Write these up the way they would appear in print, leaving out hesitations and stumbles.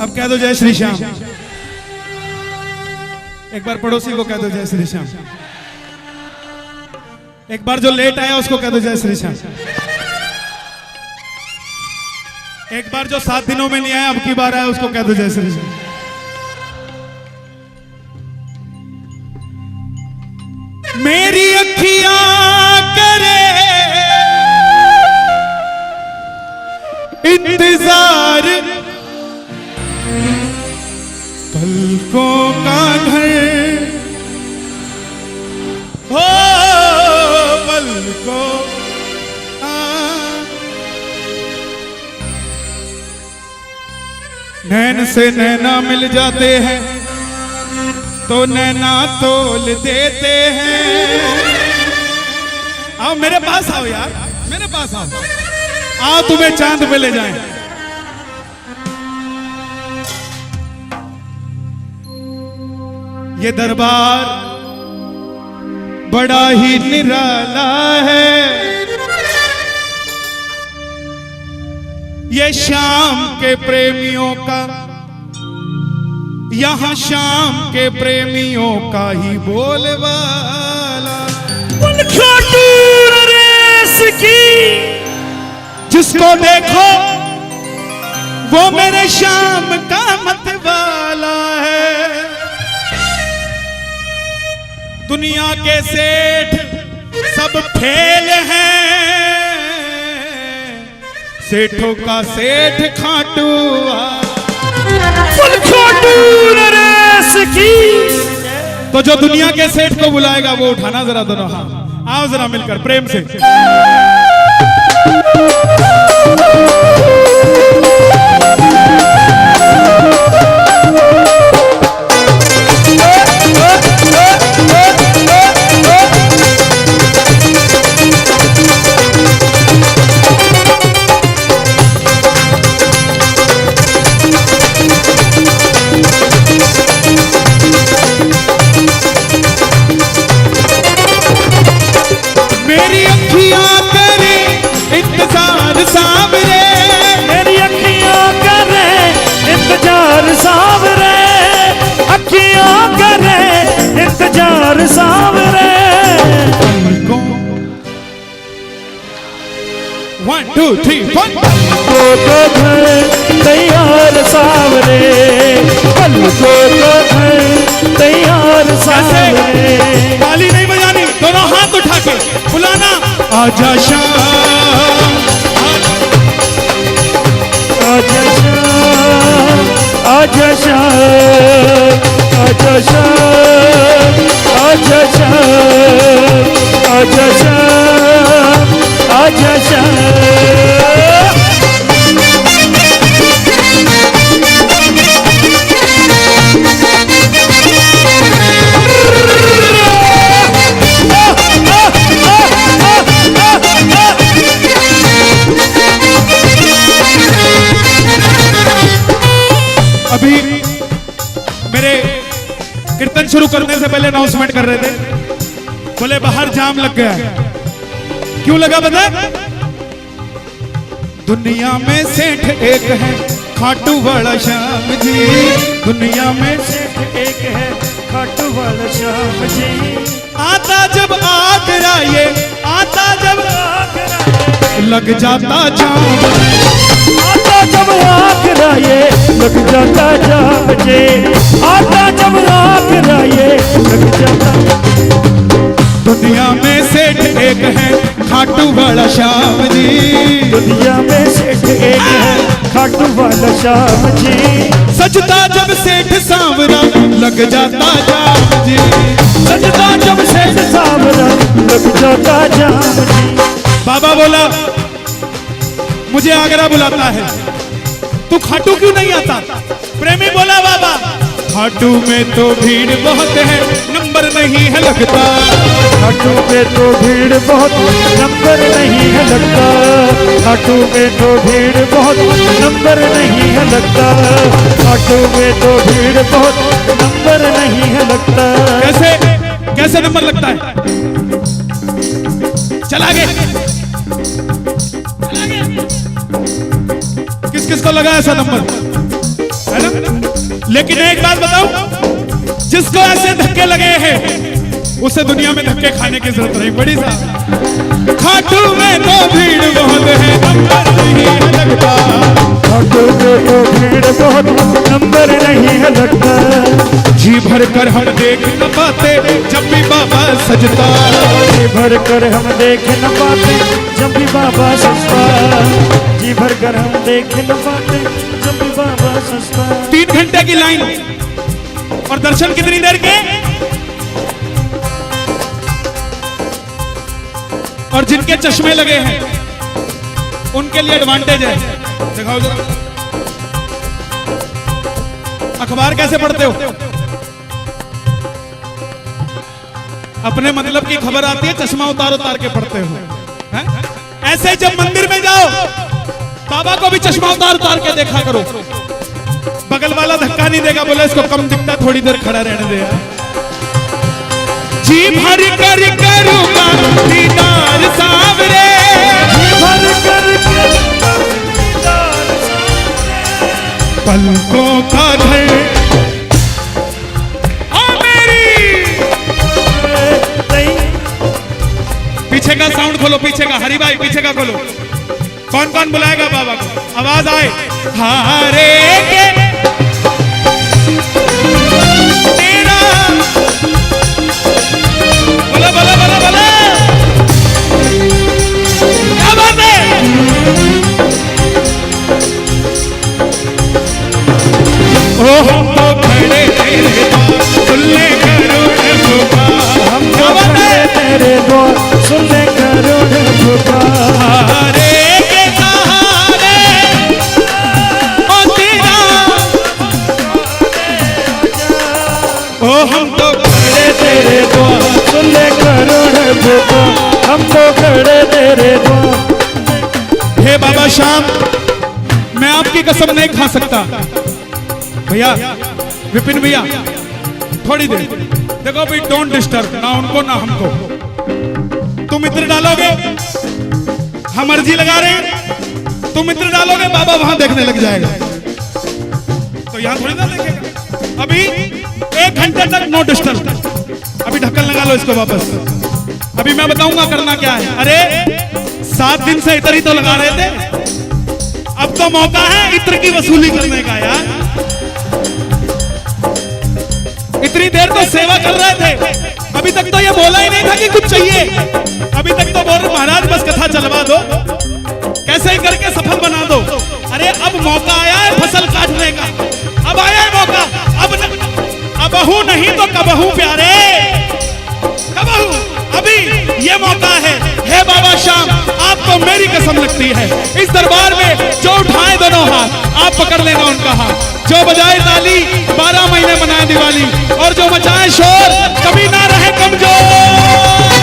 अब कह दो जय श्री श्याम। एक बार पड़ोसी को कह दो जय श्री श्याम। एक बार जो लेट आया उसको कह दो जय श्री श्याम। एक बार जो 7 दिनों में नहीं आया अब की बार आया उसको कह दो जय श्री श्याम। मेरी अखियां करे इंतजार, पलकों का घर हो पलकों नैन से नैना मिल जाते हैं तो नैना तोल देते हैं। आओ मेरे पास आओ यार, मेरे पास आओ, आओ तुम्हें चांद पे ले जाएं। ये दरबार बड़ा ही निराला है, ये शाम के प्रेमियों का, यहाँ शाम के प्रेमियों का ही बोलबाला। उनका दूर रेस की जिसको देखो वो मेरे शाम का मतवाला है। दुनिया के सेठ सब फेल हैं, सेठों का सेठ खाटुआ। तो जो दुनिया के सेठ को बुलाएगा वो उठाना जरा दोनों हाथ, आओ जरा मिलकर प्रेम से। मेरी अखियां करे इंतजार सावरे, मेरी अखियां करे इंतजार सावरे, अखियां करे इंतजार सावरे। 1 2 3 4 पलकों का घर तैयार सावरे, पलकों का घर तैयार सावरे। ताली नहीं बजानी, दोनों हाथ उठा के बुलाना। आजा शाम, आजा शाम, आजा शाम, आजा शाम, आजा शाम, आजा शाम, आजा शाम। अभी मेरे कीर्तन शुरू करने से पहले अनाउंसमेंट कर रहे थे, बोले बाहर जाम लग गया। क्यों लगा बता? दुनिया में सेठ एक है खाटू वाला श्याम जी, दुनिया में सेठ एक है खाटू वाला श्याम जी। आता जब आगरा ये, आता जब लग जाता जाम, आता जब आगरा ये लग जाता जाम जी, आता जब आगरा ये लग जाता। दुनिया में सेठ एक है खाटू वाला श्याम जी, दुनिया में सेठ एक है खाटू वाला श्याम जी। सजता जब सेठ सांवरा लग जाता जाम जी, सजता जब सेठ सांवरा लग जाता जाम जी। बाबा बोला मुझे आगरा बुलाता है, तू खाटू क्यों नहीं आता? प्रेमी बोला बाबा खाटू में तो भीड़ बहुत है नंबर नहीं है लगता, खाटू में तो भीड़ बहुत नंबर नहीं है लगता, खाटू में तो भीड़ बहुत नंबर नहीं है लगता, खाटू में तो भीड़ बहुत नंबर नहीं है लगता। कैसे कैसे नंबर लगता है? चला गया किस किस को लगा ऐसा नंबर? है ना? लेकिन एक बात बताऊं, जिसको ऐसे धक्के लगे हैं उसे दुनिया में धक्के खाने की जरूरत नहीं पड़ी साहब। खाटू में तो भीड़ बहुत है, नंबर नहीं है लगता। खाटू में तो भीड़ बहुत, नंबर नहीं है लगता। जी भर कर हम देख न पाते जब भी बाबा सजता। जी भर कर हम देख न पाते जब भी बाबा सजता। जी भर कर हम देख न पाते जब भी बाबा सजता। 3 घंटे की लाइन और दर्शन कितनी देर के? और जिनके चश्मे लगे हैं उनके लिए एडवांटेज है। दिखाओ जरा अखबार कैसे पढ़ते हो? अपने मतलब की खबर आती है, चश्मा उतार उतार के पढ़ते हो हैं? ऐसे ही जब मंदिर में जाओ बाबा को भी चश्मा उतार उतार के देखा करो। बगल वाला धक्का नहीं देगा, बोले इसको कम दिखता, थोड़ी देर खड़ा रहने दे यार। जी भर कर करूंगा दीदार सावरे, जी भर कर पलकों का घर ओ मेरी। पीछे का साउंड खोलो, पीछे का हरी भाई, पीछे का खोलो। कौन कौन बुलाएगा बाबा को? आवाज आए हारे के तेरा, बोला बोला बोला बोला, क्या बात है? ओ हम तो खड़े तेरे सुनने करोड़ पुकार। हम क्या बात है? तेरे द्वार सुनने करोड़ पुकार। हारे के सहारे ओ तेरा, ओ हम तो खड़े तेरे द्वार सुनने करोड़ पुकार। हम तो खड़े तेरे द्वार। हे बाबा श्याम, मैं आपकी कसम नहीं खा सकता। भैया विपिन भैया थोड़ी देर देखो भाई, डोंट डिस्टर्ब ना उनको ना हमको। तुम इत्र डालोगे हम अर्जी लगा रहे हैं, तुम इत्र डालोगे बाबा वहां देखने लग जाएगा, तो यहां थोड़ी ना देखेगा। अभी 1 घंटे तक नो डिस्टर्ब। अभी ढक्कन लगा लो इसको वापस। अभी मैं बताऊंगा करना क्या है। अरे 7 दिन से इत्र ही तो लगा रहे थे, अब तो मौका है इत्र की वसूली करने का यार। इतनी देर तो सेवा कर रहे थे, अभी तक तो ये बोला ही नहीं था कि कुछ चाहिए। अभी तक तो बोल रहे महाराज बस कथा चलवा दो, कैसे ही करके सफल बना दो। अरे अब मौका आया है फसल काटने का, अब आया है मौका। अबहू नहीं तो कबहू प्यारे, कबहू अभी ये मौका है। हे बाबा श्याम, आपको मेरी कसम लगती है, इस दरबार में जो उठाए दोनों हाथ आप पकड़ लेना उनका हाथ, जो बजाए ताली 12 महीने मनाए दिवाली, और जो मचाए शोर कभी ना रहे कमजोर।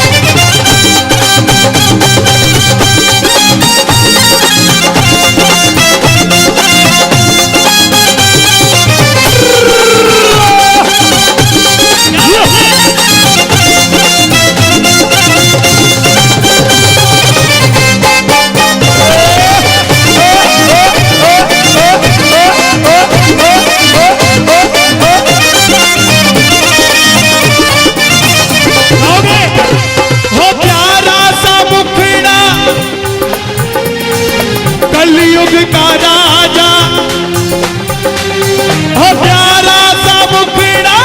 कलयुग का राजा हो प्यारा सा मुखड़ा,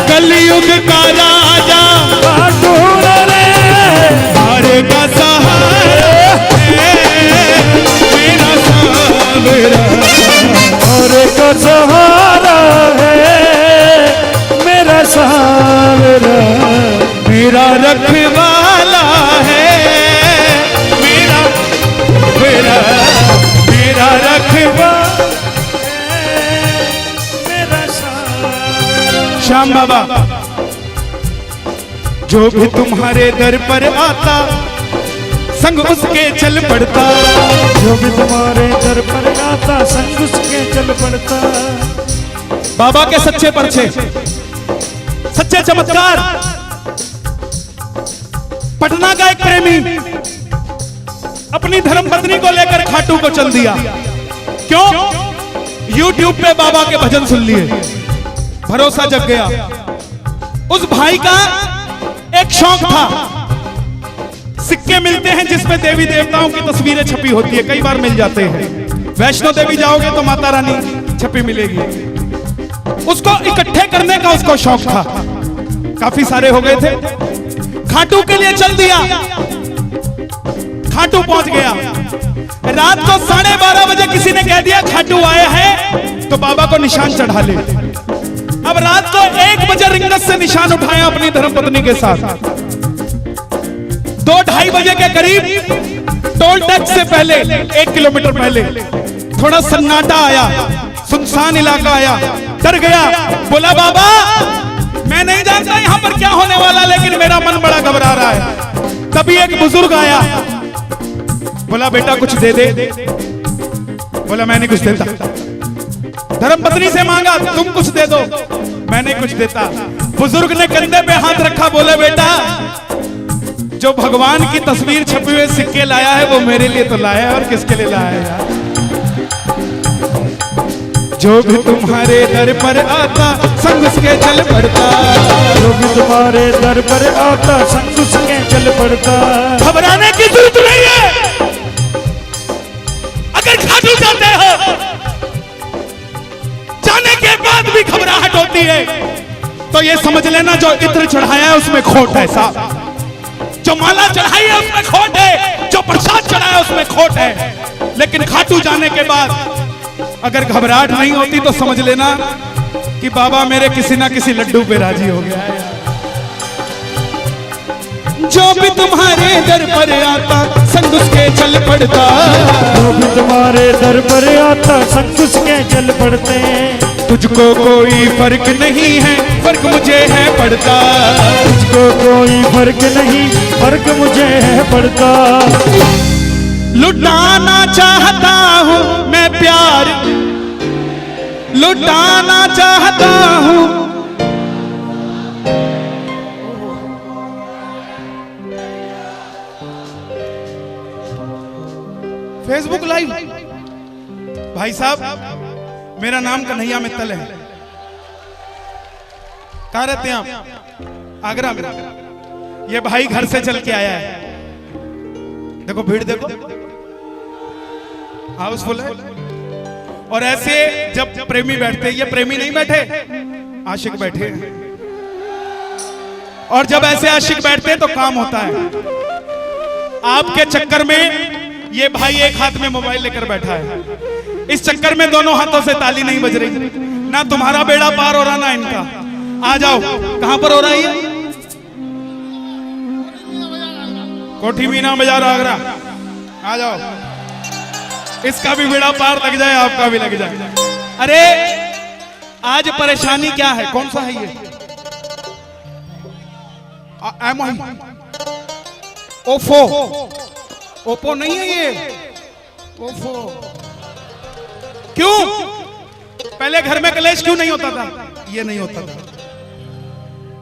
कलयुग का राजा हारे का सहारा मेरा सावरा, हारे का सहारा है मेरा सावरा। मेरा रखवाला है, मेरा रखवाला मेरा सावरा। श्याम बाबा, जो भी तुम्हारे दर पर आता संग उसके चल पड़ता, जो भी तुम्हारे दर पर आता संग उसके चल पड़ता। बाबा के सच्चे परछे, सच्चे चमत्कार। पटना का एक प्रेमी अपनी धर्मपत्नी को लेकर खाटू को चल दिया। क्यों? YouTube पे बाबा के भजन सुन लिए, भरोसा जग गया। उस भाई का एक शौक था, सिक्के मिलते हैं जिसमें देवी देवताओं की तस्वीरें छपी होती है, कई बार मिल जाते हैं। वैष्णो देवी जाओगे तो माता रानी छपी मिलेगी। उसको इकट्ठे करने का उसको शौक था, काफी सारे हो गए थे। खाटू के लिए चल दिया, खाटू पहुंच गया। रात को 12:30 बजे किसी ने कह दिया खाटू आया है तो बाबा को निशान चढ़ा ले। अब रात को 1 बजे रिंगत से निशान उठाया अपनी धर्मपत्नी के साथ। 2-2:30 बजे के करीब टोल टैक्स से पहले 1 किलोमीटर पहले थोड़ा सन्नाटा आया, सुनसान इलाका आया। डर गया, बोला बाबा मैं नहीं जानता यहां पर क्या होने वाला, लेकिन मेरा मन बड़ा घबरा रहा है। तभी एक बुजुर्ग आया, बोला बेटा कुछ दे दे। बोला मैं नहीं कुछ देता। धर्मपत्नी से मांगा, तुम कुछ दे दो। मैं नहीं कुछ देता। बुजुर्ग ने कंधे पे हाथ रखा, बोले बेटा जो भगवान की तस्वीर छपी हुए सिक्के लाया है वो मेरे लिए तो लाया है, और किसके लिए लाया है यार। जो भी तुम्हारे दर पर आता संग उसके चल पड़ता, जो भी तुम्हारे दर पर आता संग उसके चल पड़ता। घबराने की जरूरत नहीं है। अगर खाटू जाते हो, जाने के बाद भी घबराहट होती है, तो ये समझ लेना जो इत्र चढ़ाया है उसमें खोट है साहब। जो माला चढ़ाई है उसमें खोट है, जो प्रसाद चढ़ाया है उसमें खोट है। लेकिन खाटू जाने के बाद अगर घबराहट नहीं होती तो समझ लेना कि बाबा मेरे किसी ना किसी लड्डू पे राजी हो गया है। जो भी तुम्हारे दर पर आता संग उसके चल पड़ता, जो भी तुम्हारे दर पर आता संग उसके चल पड़ते। तुझको कोई फर्क नहीं है, फर्क मुझे है पड़ता। तुझको कोई फर्क नहीं, फर्क मुझे है पड़ता। लुटाना चाहता हूं मैं प्यार, लुटाना चाहता हूं। Facebook live. भाई साहब मेरा नाम कन्हैया मित्तल है। कहाँ रहते हैं आप? आगरा में। ये भाई घर से चल के आया है, देखो भीड़ देखो, हाउसफुल है। और ऐसे जब प्रेमी बैठते, ये प्रेमी नहीं बैठे, आशिक बैठे हैं। और जब ऐसे आशिक बैठते हैं तो काम होता है। आपके चक्कर में ये भाई एक हाथ में मोबाइल लेकर बैठा है, इस चक्कर में दोनों हाथों से ताली नहीं बज रही। ना तुम्हारा बेड़ा पार हो रहा ना इनका। आ जाओ, कहां पर हो रहा है? कोठी मीना बाजार आगरा। आ जाओ, इसका भी बेड़ा पार लग जाए, आपका भी लग जाए। अरे आज परेशानी क्या है? कौन सा है ये? ओफो। ओप्पो नहीं है ये, ओफो। क्यों? पहले घर में कलेश क्यों नहीं होता था? ये नहीं होता था।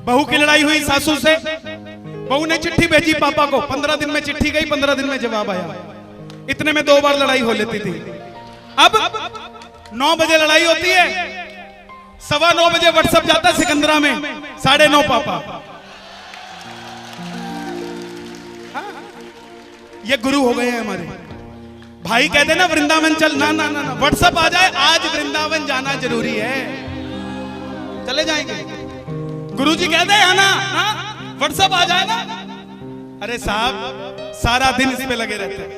बहू की लड़ाई हुई सासू से, बहू ने चिट्ठी भेजी पापा को, 15 दिन में चिट्ठी गई, 15 दिन में जवाब आया। इतने में 2 बार लड़ाई हो लेती थी। अब 9 बजे लड़ाई होती है, 9:15 बजे व्हाट्सएप जाता है सिकंदरा में, 9:30 पापा। ये गुरु हो गए हैं हमारे भाई। कहते ना वृंदावन चल, ना ना ना, व्हाट्सएप आ जाए आज वृंदावन जाना जरूरी है, चले जाएंगे। गुरुजी कहते हैं ना, व्हाट्सएप आ जाए ना। अरे साहब सारा दिन इस पे लगे रहते हैं।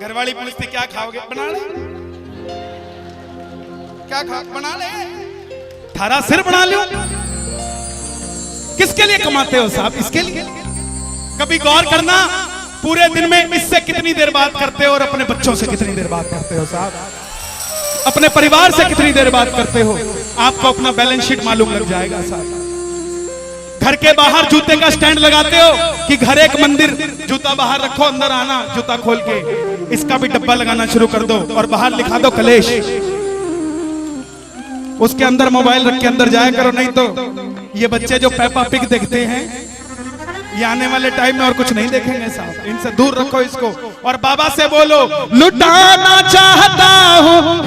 घरवाली पूछती क्या खाओगे? बना ले। क्या खा? बना ले। थारा सिर बना लो। किसके लिए कमाते हो साहब? इसके लिए। कभी गौर करना पूरे दिन में इससे कितनी देर बात करते हो और अपने बच्चों से कितनी देर बात करते हो साहब? अपने परिवार से कितनी देर बात करते हो? आपको अपना बैलेंस शीट मालूम लग जाएगा साहब। घर के बाहर जूते का स्टैंड लगाते हो कि घर एक मंदिर, जूता बाहर रखो, अंदर आना जूता खोल के। इसका भी डब्बा लगाना शुरू कर दो और बाहर लिखा दो कलेश। उसके अंदर मोबाइल रख के अंदर जाया करो, नहीं तो ये बच्चे जो पेपा पिग देखते हैं ये आने वाले टाइम में और कुछ नहीं देखेंगे साहब। इनसे दूर रखो इसको। और बाबा से बोलो लुटाना चाहता हूं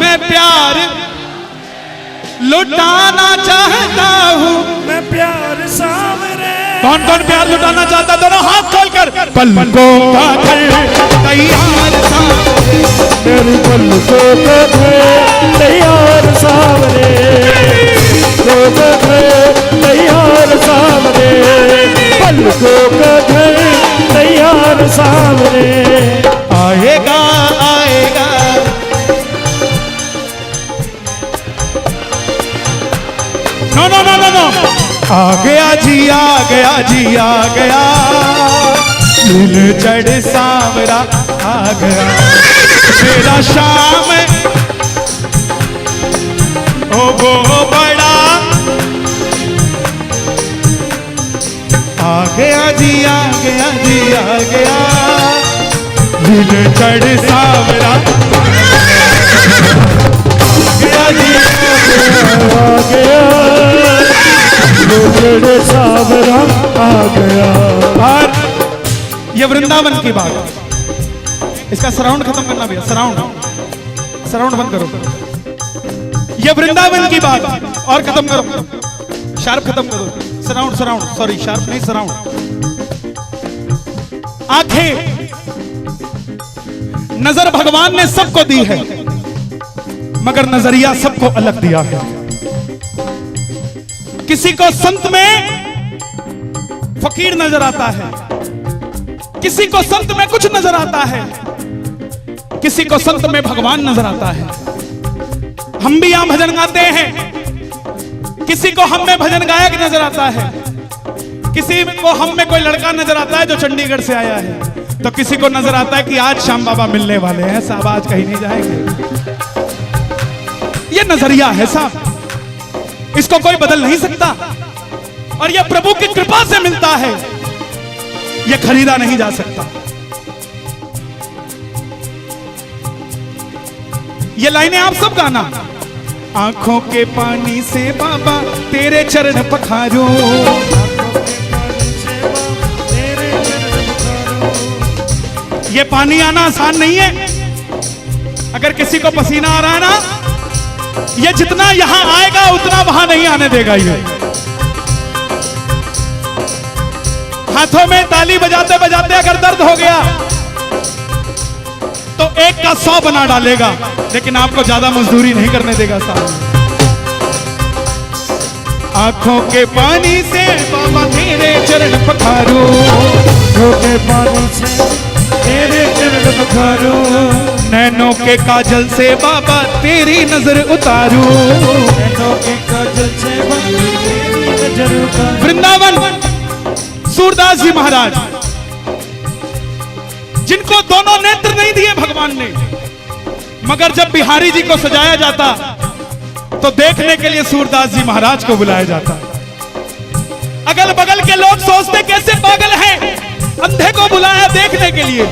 लुटाना चाहता हूँ मैं प्यार सावरे। कौन कौन प्यार लुटाना चाहता है? दोनों हाथ खोलकर। पलकों का घर तैयार सावरे, मेरी पलकों का घर तैयार सावरे, पलकों का घर तैयार सावरे, पलकों का घर तैयार सावरे। आएगा आएगा। No no no no no, आ गया जी, आ गया जी, आ गया। नील चढ़ सांवरा आ गया, मेरा शाम ओ वो बड़ा। आ गया जी, आ गया जी, आ गया। नील चढ़ सांवरा गया जी, आ गया बड़े सावरा आ गया। और ये वृंदावन की बात है। इसका सराउंड खत्म करना भैया, सराउंड बंद करो। ये वृंदावन की बात और खत्म करो, शार्प खत्म करो। सराउंड सॉरी, शार्प नहीं, सराउंड। आंखें, नजर भगवान ने सबको दी है, मगर नजरिया सबको अलग दिया है। किसी को संत में फकीर नजर आता है, किसी को संत में कुछ नजर आता है, किसी को संत में भगवान नजर आता है। हम भी यहां भजन गाते हैं, किसी को हम में भजन गायक नजर आता है, किसी को हम में कोई लड़का नजर आता है जो चंडीगढ़ से आया है, तो किसी को नजर आता है कि आज श्याम बाबा मिलने वाले हैं, साहब आज कहीं नहीं जाएंगे। ये नजरिया है साहब, इसको कोई बदल नहीं सकता, और यह प्रभु की कृपा से मिलता है, यह खरीदा नहीं जा सकता। ये लाइनें आप सब गाना। आंखों के पानी से बाबा तेरे चरण पखारूं, ये पानी आना आसान नहीं है। अगर किसी को पसीना आ रहा है ना, ये जितना यहां आएगा उतना वहां नहीं आने देगा। ये हाथों में ताली बजाते बजाते अगर दर्द हो गया तो एक का 100 बना डालेगा, लेकिन आपको ज्यादा मजदूरी नहीं करने देगा साहब। आंखों के पानी से बाबा तेरे चरण पखारूं, आंखों के पानी से तेरे चरण पखारूं, नैनों के काजल से बाबा तेरी नजर उतारूं, नैनों के काजल से बाबा तेरी नजर उतारूं। वृंदावन सूरदास जी महाराज, जिनको दोनों नेत्र नहीं दिए भगवान ने, मगर जब बिहारी जी को सजाया जाता तो देखने के लिए सूरदास जी महाराज को बुलाया जाता। अगल बगल के लोग सोचते कैसे पागल हैं, अंधे को बुलाया देखने के लिए,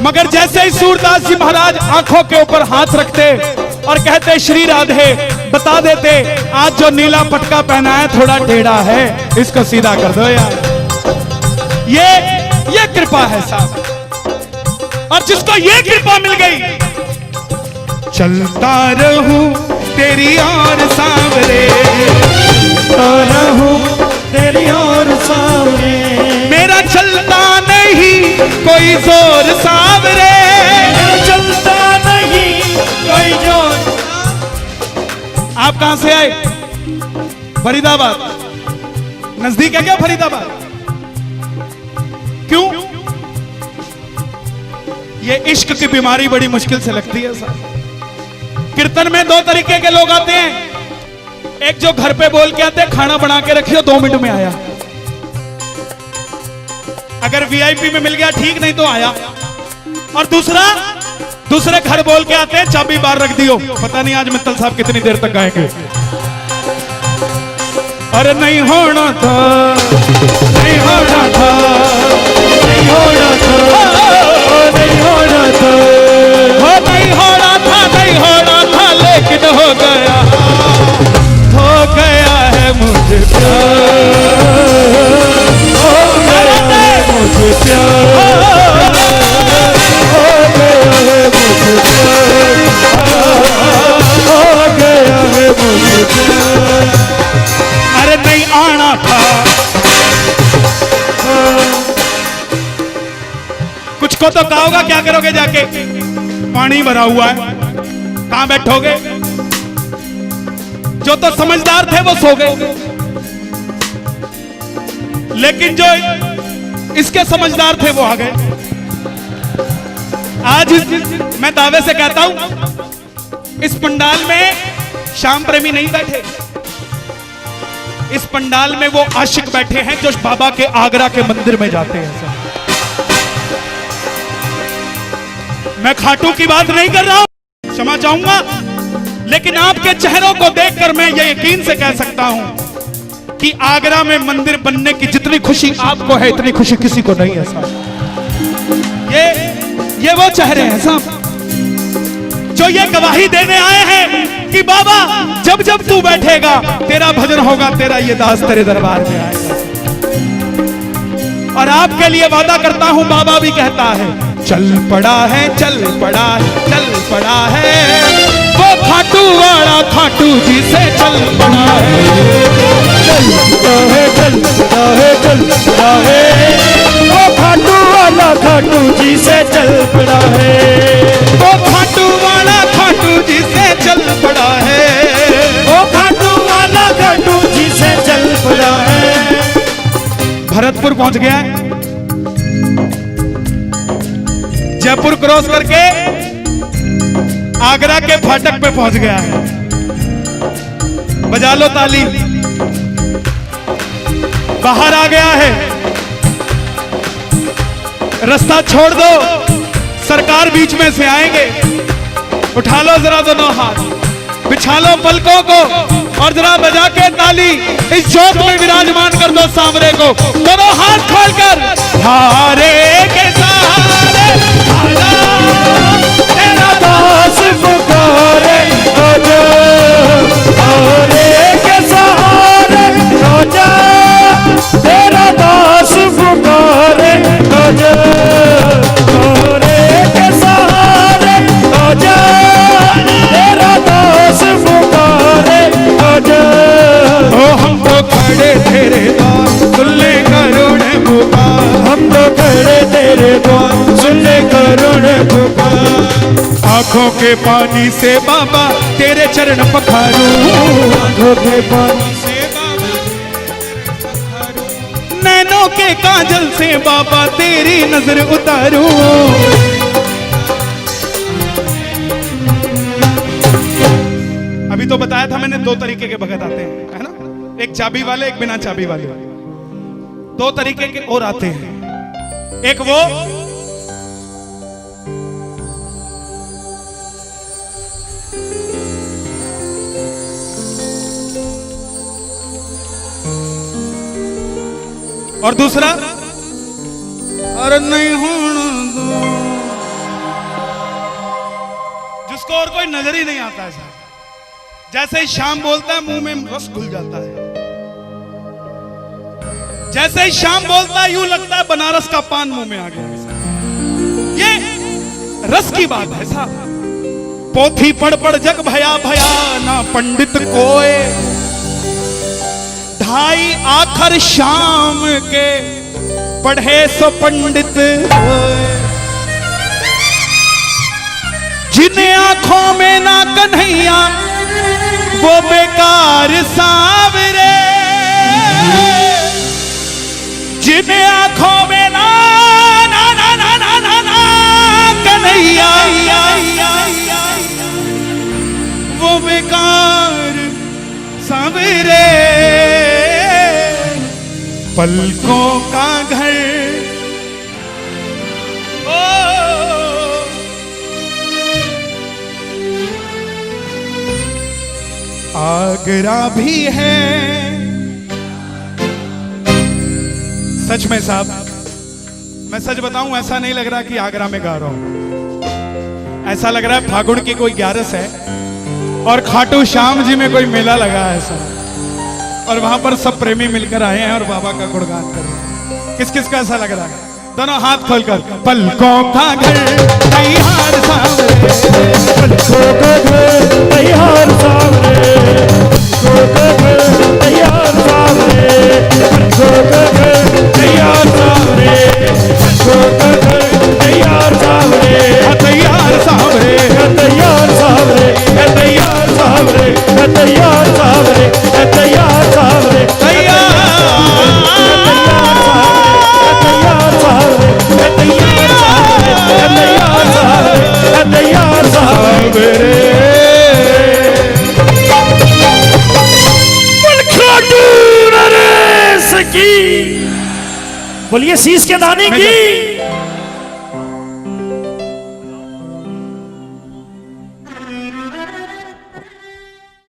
मगर जैसे ही सूरदास जी महाराज आंखों के ऊपर हाथ रखते और कहते श्री राधे, बता देते आज जो नीला पटका पहना है थोड़ा टेढ़ा है, इसको सीधा कर दो यार। ये कृपा है साहब, और जिसको ये कृपा मिल गई, चलता रहूं तेरी ओर सांवरे, चलता रहूं तेरी ओर सांवरे, मेरा चलता नहीं कोई जोर सांवरे, चलता नहीं कोई जोर। आप कहां से आए? फरीदाबाद। नजदीक है क्या फरीदाबाद? क्यों? ये इश्क की बीमारी बड़ी मुश्किल से लगती है साहब। कीर्तन में 2 तरीके के लोग आते हैं, एक जो घर पे बोल के आते हैं खाना बना के रखियो 2 मिनट में आया, अगर वीआईपी में मिल गया ठीक, नहीं तो आया। और दूसरे घर बोल के आते हैं चाबी बाहर रख दियो, पता नहीं आज मित्तल साहब कितनी देर तक गाएंगे। अरे नहीं होना था, नहीं होना था, नहीं होना था, नहीं होना था, नहीं होना था, नहीं होना था, लेकिन हो गया है मुझे प्यार, हो गया है मुझे प्यार, हो गया है मुझे प्यार, हो गया है मुझे प्यार। इसको तो कहा होगा क्या करोगे जाके, पानी भरा हुआ है, कहां बैठोगे। जो तो समझदार थे वो सो गए, लेकिन जो इसके समझदार थे वो आ गए। आज मैं दावे से कहता हूं इस पंडाल में श्याम प्रेमी नहीं बैठे, इस पंडाल में वो आशिक बैठे हैं जो बाबा के आगरा के मंदिर में जाते हैं। सर मैं खाटू की बात नहीं कर रहा हूं, क्षमा चाहूंगा, लेकिन आपके चेहरों को देखकर मैं ये यकीन से कह सकता हूं कि आगरा में मंदिर बनने की जितनी खुशी आपको है इतनी खुशी किसी को नहीं है साहब। ये वो चेहरे हैं साहब जो ये गवाही देने आए हैं कि बाबा जब जब तू बैठेगा तेरा भजन होगा, तेरा ये दास तेरे दरबार में आएगा। और आपके लिए वादा करता हूं, बाबा भी कहता है चल पड़ा है, चल पड़ा है, चल पड़ा है, वो खाटू वाला खाटू जी से चल पड़ा है, चल पड़ा है, चल पड़ा है, चल पड़ा है, वो खाटू वाला खाटू जी से चल पड़ा है, वो खाटू वाला खाटू जी से चल पड़ा है, वो खाटू वाला खाटू जी से चल पड़ा है। भरतपुर पहुंच गया है, जयपुर क्रॉस करके आगरा के फाटक पे पहुंच गया है। बजा लो ताली, बाहर आ गया है, रास्ता छोड़ दो, सरकार बीच में से आएंगे। उठा लो जरा दोनों हाथ, बिछा लो पलकों को और जरा बजा के ताली इस जोत में विराजमान कर दो सांवरे को। दोनों हाथ खोलकर हारे के सहारे तेरा दास पुकारे आजा, हारे के सहारे आजा, तेरा दास पुकारे आजा, हारे के सहारे आजा, तेरा दास पुकारे आजा। ओ हम तो खड़े तेरे द्वार सुन ले करुण पुकार, हम तो खड़े तेरे द्वार सुन ले करुण पुकार। आंखों के पानी से बाबा तेरे चरण पखारूं, आंखों के पानी से बाबा तेरे चरण पखारूं, नैनों के काजल से बाबा तेरी नजर उतारूं। अभी तो बताया था मैंने, दो तरीके के भगत आते हैं, है ना, एक चाबी वाले, एक बिना चाबी वाले। दो तरीके के और आते हैं, एक वो और दूसरा अरे नहीं होना दो, जिसको और कोई नजर ही नहीं आता है साहब। जैसे ही शाम बोलता है मुंह में रस घुल जाता है, जैसे ही शाम बोलता है यूं लगता है बनारस का पान मुंह में आ गया। ये रस की बात है साहब। पोथी पढ़ पढ़ जग भया भया ना पंडित कोय, ढाई आखर शाम के पढ़े सो पंडित होए। जिन्हें आंखों में ना कन्हैया वो बेकार सांवरे, जिन्हें आंखों में ना ना ना ना ना ना ना कन्हैया वो बेकार सांवरे। पलकों का घर आगरा भी है। सच में साहब, मैं सच बताऊं, ऐसा नहीं लग रहा कि आगरा में गा रहा हूं, ऐसा लग रहा है फागुन की कोई 11 है और खाटू श्याम जी में कोई मेला लगा है ऐसा, और वहां पर सब प्रेमी मिलकर आए हैं और बाबा का गुणगान कर रहे हैं। किस किस का ऐसा लग रहा है? दोनों हाथ खोलकर। पलकों का घर तैयार सावरे, पलकों का घर तैयार सावरे, पलकों का घर तैयार सावरे, पलकों का घर तैयार सावरे, पलकों का घर तैयार की, बोलिए शीश के दाने की।